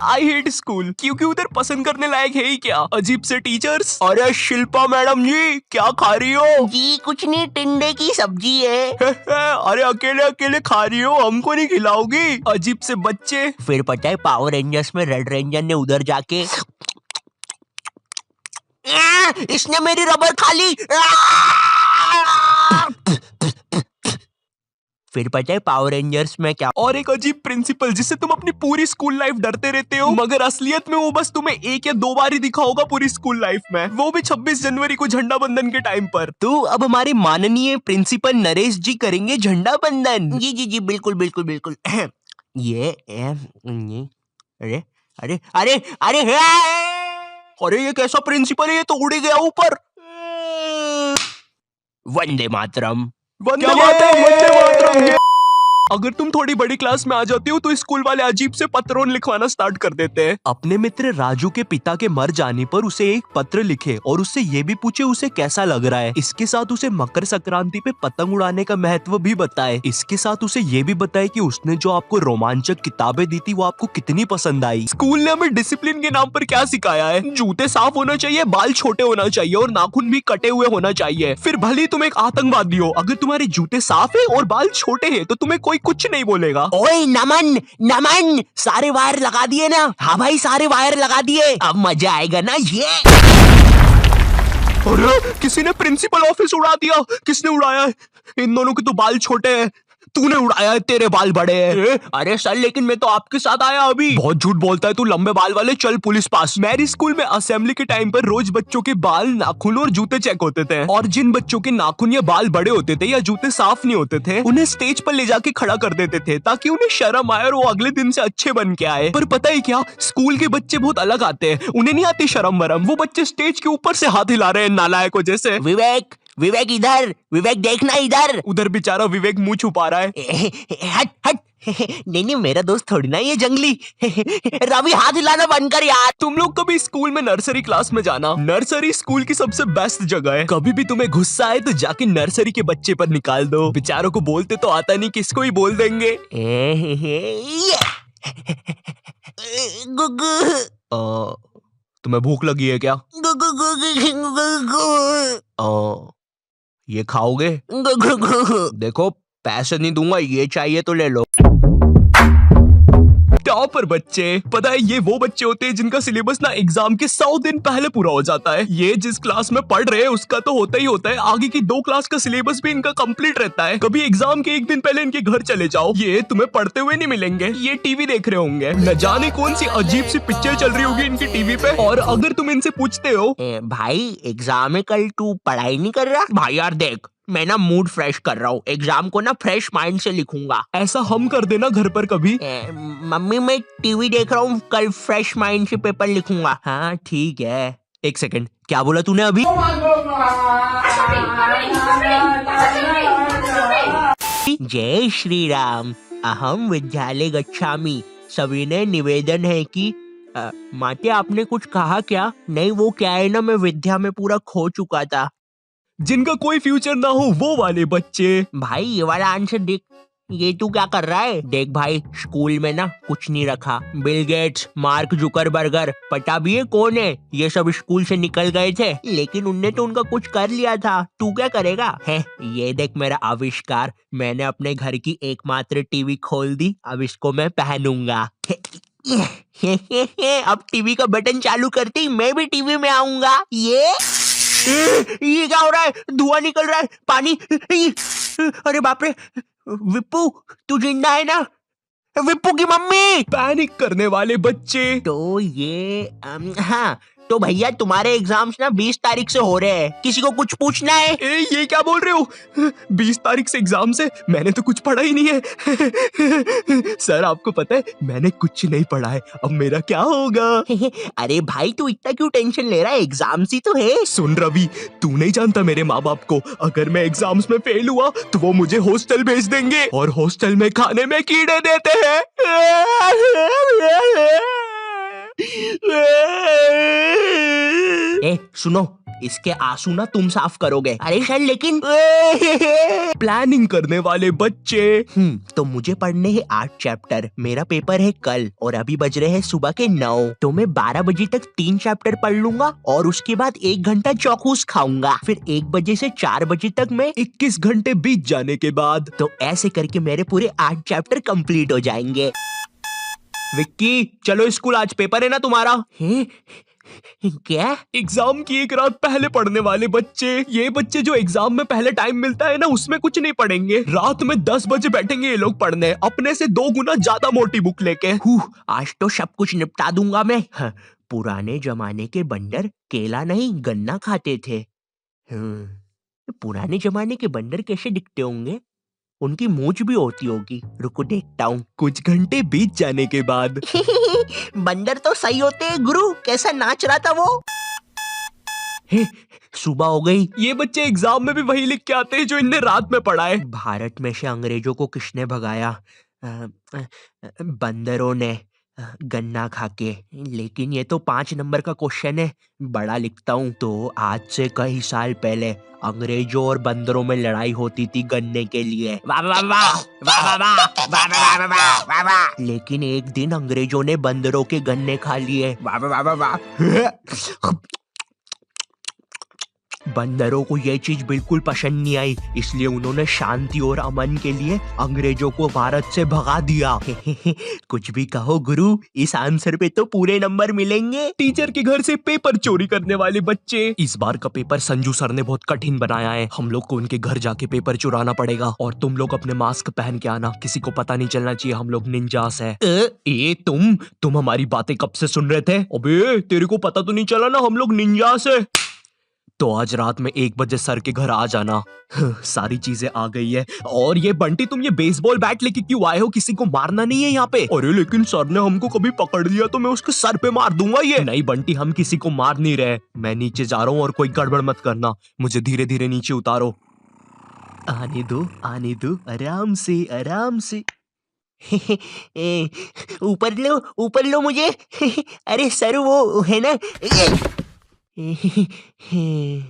I hate school, क्योंकि उधर पसंद करने लायक है ही क्या, अजीब से टीचर्स। अरे शिल्पा मैडम जी, क्या खा रही हो? जी कुछ नहीं, टिंडे की सब्जी है। अरे अकेले अकेले खा रही हो, हमको नहीं खिलाओगी? अजीब से बच्चे। फिर पता है पावर रेंजर्स में रेड रेंजर ने उधर जाके इसने मेरी रबर खा ली। फिर पता है पावर रेंजर्स में क्या। और एक अजीब प्रिंसिपल जिससे तुम अपनी पूरी स्कूल लाइफ डरते रहते हो, मगर असलियत में वो बस तुम्हें 1 या 2 बार ही दिखा होगा पूरी स्कूल लाइफ में, वो भी 26 जनवरी को झंडा बंधन के टाइम पर। तो अब हमारे माननीय प्रिंसिपल नरेश जी करेंगे झंडा बंधन। जी जी जी बिल्कुल बिल्कुल बिल्कुल। ये अरे अरे अरे अरे अरे ये कैसा प्रिंसिपल है, ये तो उड़ गया ऊपर। वंदे मातरम। वंदे मातरम, वंदे मातरम। अगर तुम थोड़ी बड़ी क्लास में आ जाती हो तो स्कूल वाले अजीब से पत्रों लिखवाना स्टार्ट कर देते हैं। अपने मित्र राजू के पिता के मर जाने पर उसे एक पत्र लिखे और उससे ये भी पूछे उसे कैसा लग रहा है। इसके साथ उसे मकर संक्रांति पे पतंग उड़ाने का महत्व भी बताए। इसके साथ उसे ये भी बताए कि उसने जो आपको रोमांचक किताबें दी थी वो आपको कितनी पसंद आई। स्कूल ने हमें डिसिप्लिन के नाम पर क्या सिखाया है? जूते साफ होना चाहिए, बाल छोटे होना चाहिए और नाखून भी कटे हुए होना चाहिए। फिर भले ही तुम एक आतंकवादी हो, अगर तुम्हारे जूते साफ है और बाल छोटे हैं तो तुम्हें कोई कुछ नहीं बोलेगा। ओए नमन नमन, सारे वायर लगा दिए ना? हाँ भाई सारे वायर लगा दिए, अब मजा आएगा ना ये। अरे किसी ने प्रिंसिपल ऑफिस उड़ा दिया। किसने उड़ाया है? इन दोनों के तो बाल छोटे हैं। तूने उड़ाया है, तेरे बाल बड़े हैं। अरे सर लेकिन मैं तो आपके साथ आया अभी। बहुत झूठ बोलता है तू, लंबे बाल वाले, चल पुलिस पास। मेरी स्कूल में असेंबली के टाइम पर रोज बच्चों के बाल, नाखून और जूते चेक होते थे, और जिन बच्चों के नाखून या बाल बड़े होते थे या जूते साफ नहीं होते थे उन्हें स्टेज पर ले जाके खड़ा कर देते थे ताकि उन्हें शर्म आए और वो अगले दिन से अच्छे बन के आए। पर पता है क्या, स्कूल के बच्चे बहुत अलग आते हैं, उन्हें नहीं आती शर्म वरम। वो बच्चे स्टेज के ऊपर से हाथ हिला रहे हैं नालायकों जैसे। विवेक विवेक इधर, विवेक देखना इधर। उधर बेचारा विवेक मुंह छुपा रहा है। हट हट। नहीं नहीं मेरा दोस्त थोड़ी ना ये जंगली। रवि हाथ हिलाना बंद कर यार। तुम लोग कभी स्कूल में नर्सरी क्लास में जाना। नर्सरी स्कूल की सबसे बेस्ट जगह है। कभी भी तुम्हें गुस्सा आए तो जाके नर्सरी के बच्चे पर निकाल दो। बेचारों को बोलते तो आता नहीं, किसको ही बोल देंगे। तुम्हें भूख लगी है क्या? ये खाओगे? देखो पैसे नहीं दूंगा, ये चाहिए तो ले लो। टॉपर बच्चे, पता है ये वो बच्चे होते हैं जिनका सिलेबस ना एग्जाम के 100 दिन पहले पूरा हो जाता है। ये जिस क्लास में पढ़ रहे हैं उसका तो होता ही होता है, आगे की 2 क्लास का सिलेबस भी इनका कंप्लीट रहता है। कभी एग्जाम के 1 दिन पहले इनके घर चले जाओ, ये तुम्हें पढ़ते हुए नहीं मिलेंगे, ये टीवी देख रहे होंगे। न जाने कौन सी अजीब सी पिक्चर चल रही होगी इनकी टीवी पे। और अगर तुम इनसे पूछते हो भाई एग्जाम है कल, तू पढ़ाई नहीं कर रहा? भाई यार देख, मैं ना मूड फ्रेश कर रहा हूँ, एग्जाम को ना फ्रेश माइंड से लिखूंगा। ऐसा हम कर देना घर पर कभी। मम्मी मैं टीवी देख रहा हूँ, कल फ्रेश माइंड से पेपर लिखूंगा। हाँ ठीक है। 1 सेकंड, क्या बोला तूने अभी? जय श्री राम, अहम विद्यालय गच्छामि। सविनय निवेदन है कि माते आपने कुछ कहा क्या? नहीं वो क्या है ना, मैं विद्या में पूरा खो चुका था। जिनका कोई फ्यूचर ना हो वो वाले बच्चे। भाई ये वाला आंसर देख, ये तू क्या कर रहा है? देख भाई स्कूल में ना कुछ नहीं रखा। बिल गेट्स, मार्क जुकरबर्गर, पता भी है कौन है? ये सब स्कूल से निकल गए थे, लेकिन उनने तो उनका कुछ कर लिया था। तू क्या करेगा? है ये देख मेरा आविष्कार, मैंने अपने घर की एकमात्र टीवी खोल दी, अब इसको मैं पहनूंगा। अब टीवी का बटन चालू करते ही मैं भी टीवी में आऊंगा। ये क्या हो रहा है? धुआं निकल रहा है, पानी। अरे बाप रे, विप्पू तू जिंदा है ना? विप्पू की मम्मी। पैनिक करने वाले बच्चे। तो ये हाँ तो भैया तुम्हारे एग्जाम्स ना 20 तारीख से हो रहे हैं, किसी को कुछ पूछना है? ये क्या बोल रहे हो? 20 तारीख से एग्जाम से? मैंने तो कुछ पढ़ा ही नहीं है। सर आपको पता है मैंने कुछ नहीं पढ़ा है, अब मेरा क्या होगा? अरे भाई तू इतना क्यों टेंशन ले रहा है, एग्जाम्स ही तो है। सुन रवि, तू नहीं जानता मेरे माँ बाप को, अगर मैं एग्जाम्स में फेल हुआ तो वो मुझे हॉस्टल भेज देंगे, और हॉस्टल में खाने में कीड़े देते हैं। ए सुनो, इसके आंसू ना तुम साफ करोगे। अरे सर लेकिन प्लानिंग करने वाले बच्चे। तो मुझे पढ़ने हैं 8 चैप्टर, मेरा पेपर है कल और अभी बज रहे हैं सुबह के 9, तो मैं 12 बजे तक 3 चैप्टर पढ़ लूंगा और उसके बाद 1 घंटा चौकूस खाऊंगा, फिर 1 बजे से 4 बजे तक मैं 21 घंटे बीत जाने के बाद तो ऐसे करके मेरे पूरे 8 चैप्टर कंप्लीट हो जाएंगे। विक्की चलो स्कूल, आज पेपर है ना तुम्हारा। हैं? क्या? एग्जाम की एक रात पहले पढ़ने वाले बच्चे, ये बच्चे जो एग्जाम में पहले टाइम मिलता है ना उसमें कुछ नहीं पढ़ेंगे, रात में 10 बजे बैठेंगे ये लोग पढ़ने, अपने से 2 गुना ज्यादा मोटी बुक लेके। आज तो सब कुछ निपटा दूंगा मैं। पुराने जमाने के बंदर केला नहीं गन्ना खाते थे। पुराने जमाने के बंदर कैसे दिखते होंगे? उनकी मूंछ भी होती होगी, रुको देखता हूँ। कुछ घंटे बीत जाने के बाद बंदर तो सही होते हैं गुरु, कैसा नाच रहा था वो। सुबह हो गई। ये बच्चे एग्जाम में भी वही लिख के आते हैं जो इनने रात में पढ़ा है। भारत में से अंग्रेजों को किसने भगाया? बंदरों ने, गन्ना खाके। लेकिन ये तो 5 नंबर का क्वेश्चन है, बड़ा लिखता हूँ। तो आज से कई साल पहले अंग्रेजों और बंदरों में लड़ाई होती थी गन्ने के लिए। वाह वाह वाह वाह वाह वाह वाह वाह वाह वाह वाह। लेकिन एक दिन अंग्रेजों ने बंदरों के गन्ने खा लिए। वाह वाह वाह वाह। बंदरों को ये चीज बिल्कुल पसंद नहीं आई, इसलिए उन्होंने शांति और अमन के लिए अंग्रेजों को भारत से भगा दिया। कुछ भी कहो गुरु, इस आंसर पे तो पूरे नंबर मिलेंगे। टीचर के घर से पेपर चोरी करने वाले बच्चे। इस बार का पेपर संजू सर ने बहुत कठिन बनाया है, हम लोग को उनके घर जाके पेपर चुराना पड़ेगा और तुम लोग अपने मास्क पहन के आना, किसी को पता नहीं चलना चाहिए हम लोग निंजास है। ए तुम हमारी बातें कब से सुन रहे थे? अबे तेरे को पता तो नहीं चला ना हम लोग निंजास है। तो आज रात में 1 बजे सर के घर आ जाना। सारी चीजें आ गई है। और ये बंटी, तुम ये बेसबॉल बैट लेके क्यों आए हो? किसी को मारना नहीं है यहाँ पे। अरे लेकिन सर ने हमको कभी पकड़ लिया तो मैं उसके सर पे मार दूंगा। ये नहीं बंटी, हम किसी को मार नहीं रहे। मैं नीचे जा रहा हूँ और कोई गड़बड़ मत करना, मुझे धीरे धीरे नीचे उतारो। आने दो आराम से आराम से। ऊपर लो मुझे। अरे सर वो है ना।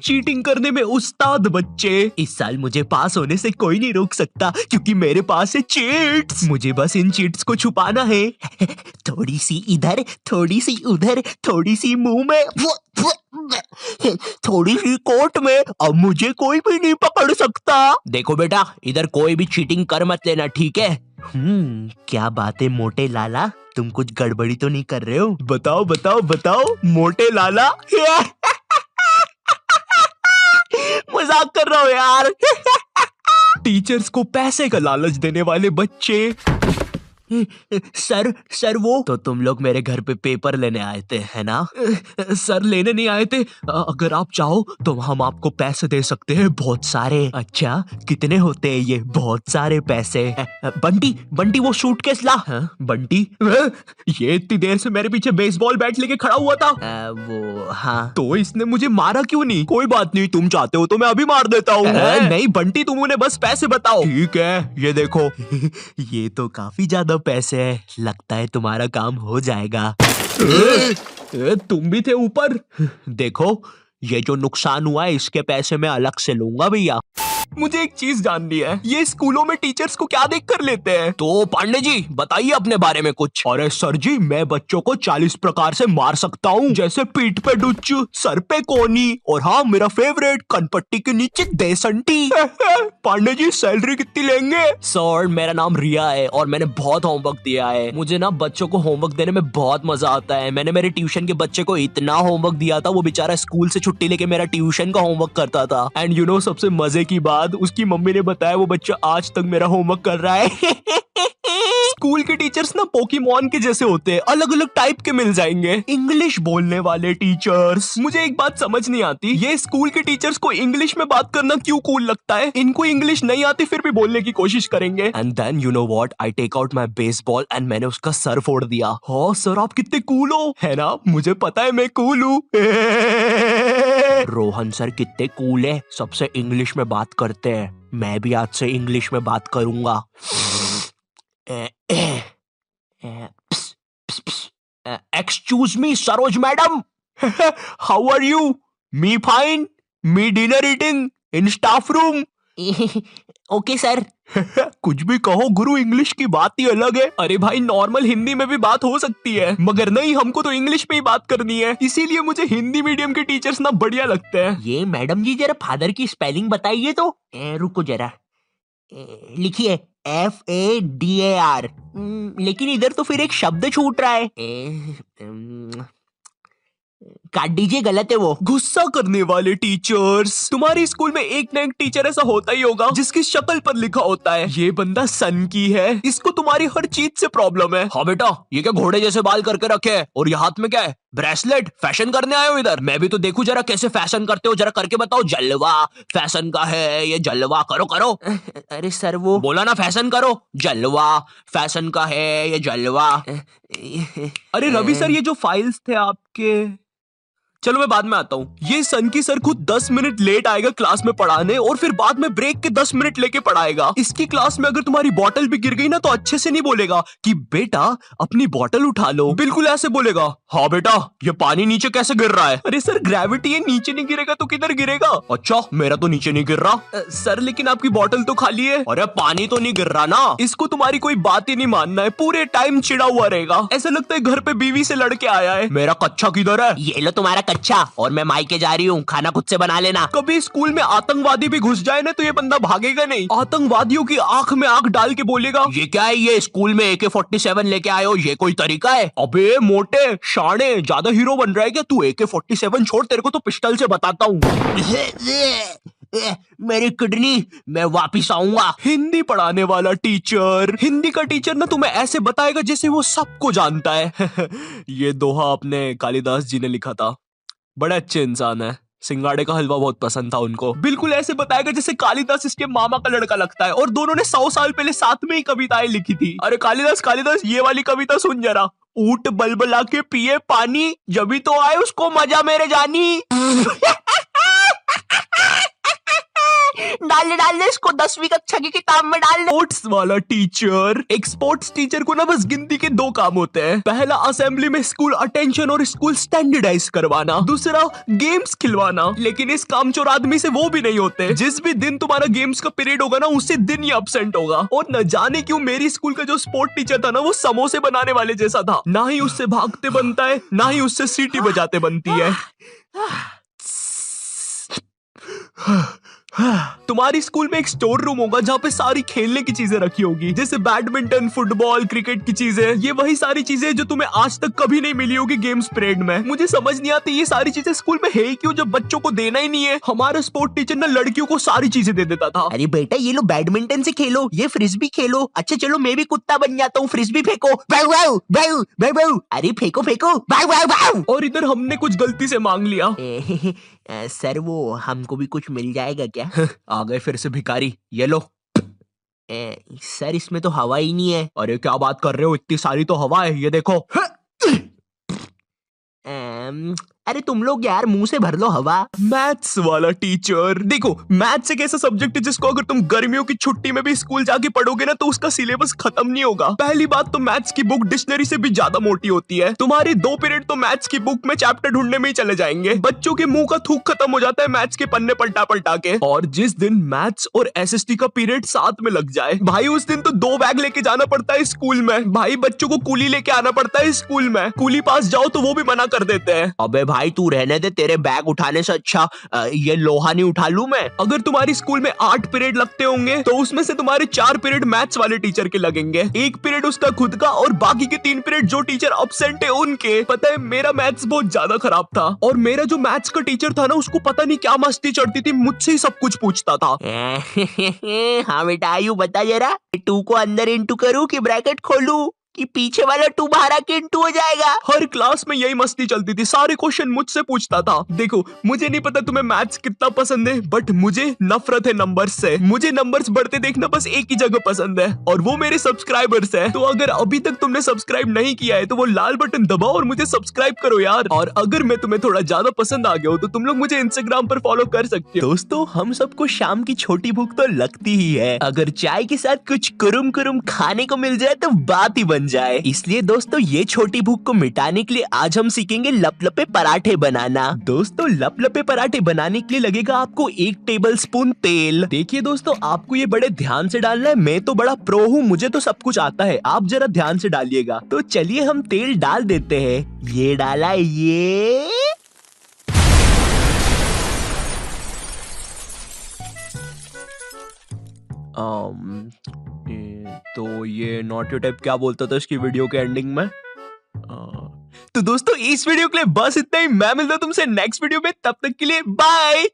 चीटिंग करने में उस्ताद बच्चे। इस साल मुझे पास होने से कोई नहीं रोक सकता क्योंकि मेरे पास है चीट्स। मुझे बस इन चीट्स को छुपाना है। थोड़ी सी इधर, थोड़ी सी उधर, थोड़ी सी मुंह में, थोड़ी सी कोट में, अब मुझे कोई भी नहीं पकड़ सकता। देखो बेटा, इधर कोई भी चीटिंग कर मत लेना, ठीक है? क्या बात है मोटे लाला, तुम कुछ गड़बड़ी तो नहीं कर रहे हो? बताओ बताओ बताओ मोटे लाला। मजाक कर रहा हूँ यार। टीचर्स को पैसे का लालच देने वाले बच्चे। सर वो तो तुम लोग मेरे घर पे पेपर लेने आए थे है ना? सर लेने नहीं आए थे, अगर आप चाहो तो हम आपको पैसे दे सकते हैं, बहुत सारे। अच्छा कितने होते हैं ये? बहुत सारे पैसे। बंटी वो सूटकेस ला। बंटी ये इतनी देर से मेरे पीछे बेसबॉल बैट लेके खड़ा हुआ था। वो हाँ। तो इसने मुझे मारा क्यों नहीं? कोई बात नहीं, तुम चाहते हो तो मैं अभी मार देता हूँ। नहीं बंटी, तुम उन्हें बस पैसे बताओ। ठीक है, ये देखो। ये तो काफी ज्यादा पैसे है, लगता है तुम्हारा काम हो जाएगा। तुम भी थे ऊपर। देखो, ये जो नुकसान हुआ है इसके पैसे मैं अलग से लूंगा भैया। मुझे एक चीज जाननी है, ये स्कूलों में टीचर्स को क्या देख कर लेते हैं? तो पांडे जी बताइए अपने बारे में कुछ। अरे सर जी, मैं बच्चों को 40 प्रकार से मार सकता हूँ, जैसे पीठ पे डुच्च, सर पे कोनी, और हाँ मेरा फेवरेट, कनपट्टी के नीचे देसंटी। पांडे जी सैलरी कितनी लेंगे? सर मेरा नाम रिया है और मैंने बहुत होमवर्क दिया है। मुझे ना बच्चों को होमवर्क देने में बहुत मजा आता है। मैंने मेरे ट्यूशन के बच्चे को इतना होमवर्क दिया था, वो बेचारा स्कूल से छुट्टी लेके मेरा ट्यूशन का होमवर्क करता था। एंड यू नो सबसे मजे की बात, उसकी मम्मी ने बताया वो बच्चा आज तक मेरा होमवर्क कर रहा है। स्कूल के टीचर्स ना पोकेमॉन के जैसे होते हैं, अलग अलग टाइप के मिल जाएंगे। इंग्लिश बोलने वाले टीचर्स। मुझे एक बात समझ नहीं आती, ये स्कूल के टीचर्स को इंग्लिश में बात करना क्यों कूल लगता है? इनको इंग्लिश नहीं आती फिर भी बोलने की कोशिश करेंगे। And then you know what, I take out my baseball and मैंने उसका सर फोड़ दिया। हाँ सर, आप कितने कूल हो, है ना? मुझे पता है मैं कूल हूँ। रोहन सर कितने कूल है, सबसे इंग्लिश में बात करते हैं। मैं भी आज से इंग्लिश में बात करूंगा। Excuse me Saroj madam. How are you? Me fine, me dinner eating in staff room. Okay sir. कुछ भी कहो गुरु, इंग्लिश की बात ही अलग है। अरे भाई नॉर्मल हिंदी में भी बात हो सकती है, मगर नहीं, हमको तो इंग्लिश में ही बात करनी है, इसीलिए मुझे हिंदी मीडियम के टीचर्स ना बढ़िया लगते हैं। ये मैडम जी जरा फादर की स्पेलिंग बताइए तो। रुको जरा, लिखिए FADAR। लेकिन इधर तो फिर एक शब्द छूट रहा है। काट दीजिए, गलत है वो। गुस्सा करने वाले टीचर्स। तुम्हारी स्कूल में एक ना एक टीचर ऐसा होता ही होगा जिसकी शक्ल पर लिखा होता है ये बंदा सन की है, इसको तुम्हारी हर चीज से प्रॉब्लम है। हाँ बेटा, ये क्या घोड़े जैसे बाल करके रखे है, और ये हाथ में क्या है, ब्रेसलेट? फैशन करने आए हो इधर? मैं भी तो देखूं जरा कैसे फैशन करते हो, जरा करके बताओ। जलवा फैशन का है ये, जलवा करो करो। अरे सर वो बोला ना फैशन करो, जलवा फैशन का है ये, जलवा। अरे रवि सर, ये जो फाइल्स थे आपके, चलो मैं बाद में आता हूँ। ये सन की सर खुद 10 मिनट लेट आएगा क्लास में पढ़ाने, और फिर बाद में ब्रेक के 10 मिनट लेके पढ़ाएगा। इसकी क्लास में अगर तुम्हारी बॉटल भी गिर गई ना तो अच्छे से नहीं बोलेगा कि बेटा अपनी बॉटल उठा लो, बिल्कुल ऐसे बोलेगा, हाँ बेटा ये पानी नीचे कैसे गिर रहा है। अरे सर ग्रेविटी है, नीचे नहीं गिरेगा तो किधर गिरेगा। अच्छा मेरा तो नीचे नहीं गिर रहा। सर लेकिन आपकी बॉटल तो खाली है। अरे पानी तो नहीं गिर रहा ना। इसको तुम्हारी कोई बात ही नहीं मानना है, पूरे टाइम चिड़ा हुआ रहेगा, ऐसा लगता है घर पे बीवी से लड़के आया है। मेरा कच्चा किधर है? ये लो तुम्हारा कच्चा, और मैं मायके जा रही हूँ, खाना खुद से बना लेना। कभी स्कूल में आतंकवादी भी घुस जाए ना तो ये बंदा भागेगा नहीं, आतंकवादियों की आंख में आंख डाल के बोलेगा, ये क्या है, ये स्कूल में AK-47 लेके आए हो, ये कोई तरीका है? अबे मोटे शाणे, ज्यादा हीरो बन रहा है क्या तू? AK-47 छोड़, तेरे को तो पिस्टल से बताता हूँ। मेरी किडनी, मैं वापिस आऊंगा। हिंदी पढ़ाने वाला टीचर, हिंदी का टीचर ना तुम्हें ऐसे बताएगा जैसे वो सबको जानता है। ये दोहा अपने कालिदास जी ने लिखा था, बड़े अच्छे इंसान है, सिंगाड़े का हलवा बहुत पसंद था उनको। बिल्कुल ऐसे बताएगा जैसे कालिदास इसके मामा का लड़का लगता है, और दोनों ने 100 साल पहले साथ में ही कविताएं लिखी थी। अरे कालिदास कालिदास, ये वाली कविता सुन जरा। ऊंट बलबला के पिए पानी, जभी तो आए उसको मजा मेरे जानी। डाल दे इसको 10वीं कक्षा की किताब में डाल दे। स्पोर्ट्स वाला टीचर, एक स्पोर्ट्स टीचर को ना बस गिनती के 2 काम होते हैं। पहला असेंबली में स्कूल अटेंशन और स्कूल स्टैंडर्डाइज करवाना, दूसरा गेम्स खिलवाना। लेकिन इस कामचोर आदमी से वो भी नहीं होते। जिस भी दिन तुम्हारा गेम्स का पीरियड होगा ना उसी दिन ही एब्सेंट होगा। और न जाने क्यों मेरी स्कूल का जो स्पोर्ट टीचर था ना वो समोसे बनाने वाले जैसा था, ना ही उससे भागते बनता है ना ही उससे सीटी बजाते बनती है। तुम्हारी स्कूल में एक स्टोर रूम होगा जहाँ पे सारी खेलने की चीजें रखी होगी, जैसे बैडमिंटन, फुटबॉल, क्रिकेट की चीजें। ये वही सारी चीजें जो तुम्हें आज तक कभी नहीं मिली होगी गेम्स पीरियड में। मुझे समझ नहीं आती ये सारी चीजें स्कूल में है ही क्यों, जब बच्चों को देना ही नहीं है। हमारा स्पोर्ट टीचर ना लड़कियों को सारी चीजें दे देता था। अरे बेटा ये लो बैडमिंटन से खेलो, ये फ्रिस्बी खेलो। अच्छा चलो मैं भी कुत्ता बन जाता हूँ, फ्रिस्बी फेंको। अरे फेंको फेंको। और इधर हमने कुछ गलती से मांग लिया। सर वो हमको भी कुछ मिल जाएगा क्या? आ गए फिर से भिखारी, ये लो। सर इसमें तो हवा ही नहीं है। अरे क्या बात कर रहे हो, इतनी सारी तो हवा है, ये देखो। अरे तुम लोग यार मुंह से भर लो हवा। मैथ्स वाला टीचर, देखो मैथ्स एक ऐसा सब्जेक्ट है जिसको अगर तुम गर्मियों की छुट्टी में भी स्कूल जाके पढ़ोगे ना तो उसका सिलेबस खत्म नहीं होगा। पहली बात तो मैथ्स की बुक डिक्शनरी से भी ज्यादा मोटी होती है। तुम्हारी 2 पीरियड तो मैथ्स की बुक में चैप्टर ढूंढने में ही चले जाएंगे। बच्चों के मुंह का थूक खत्म हो जाता है मैथ्स के पन्ने पलटा पलटा के। और जिस दिन मैथ्स और SST का पीरियड साथ में लग जाए भाई, उस दिन तो 2 बैग लेके जाना पड़ता है स्कूल में। भाई बच्चों को कूली लेके आना पड़ता है स्कूल में, कूली पास जाओ तो वो भी मना कर देते हैं। अबे भाई तू रहने दे, तेरे बैग उठाने से अच्छा ये लोहा नहीं उठा लूं मैं। अगर तुम्हारी स्कूल में 8 पीरियड लगते होंगे तो उसमें से तुम्हारे 4 पीरियड मैथ्स वाले टीचर के लगेंगे, 1 पीरियड उसका खुद का, और बाकी के 3 पीरियड जो टीचर एब्सेंट है उनके। पता है मेरा मैथ्स बहुत ज्यादा खराब था, और मेरा जो मैथ्स का टीचर था ना उसको पता नहीं क्या मस्ती चढ़ती थी, मुझसे ही सब कुछ पूछता था। हाँ बेटा आयु बता जरा, 2 को अंदर इंटू करूं कि ब्रैकेट खोलूं कि पीछे वाला 2 बाहर आके इंटू हो जाएगा। हर क्लास में यही मस्ती चलती थी, सारे क्वेश्चन मुझसे पूछता था। देखो मुझे नहीं पता तुम्हें मैथ्स कितना पसंद है, बट मुझे नफरत है नंबर्स से। मुझे नंबर्स बढ़ते देखना बस एक ही जगह पसंद है, और वो मेरे सब्सक्राइबर्स है। तो अगर अभी तक तुमने सब्सक्राइब नहीं किया है तो वो लाल बटन दबाओ और मुझे सब्सक्राइब करो यार। और अगर मैं तुम्हें थोड़ा ज्यादा पसंद आ गया हो तो तुम लोग मुझे इंस्टाग्राम पर फॉलो कर सकते हो। दोस्तों हम सबको शाम की छोटी भूख तो लगती ही है, अगर चाय के साथ कुछ कुरुम कुरुम खाने को मिल जाए तो बात ही बन जाए। इसलिए दोस्तों ये छोटी भूख को मिटाने के लिए आज हम सीखेंगे लपलपे पराठे बनाना। दोस्तों लपलपे पराठे बनाने के लिए लगेगा आपको 1 टेबलस्पून तेल। देखिए दोस्तों आपको ये बड़े ध्यान से डालना है, मैं तो बड़ा प्रो हूँ, मुझे तो सब कुछ आता है, आप जरा ध्यान से डालिएगा। तो चलिए हम तेल डाल देते हैं। ये डाला, ये तो ये नॉटी टाइप क्या बोलता था इसकी वीडियो के एंडिंग में। तो दोस्तों इस वीडियो के लिए बस इतना ही। मैं मिलता हूं तुमसे नेक्स्ट वीडियो में, तब तक के लिए बाय।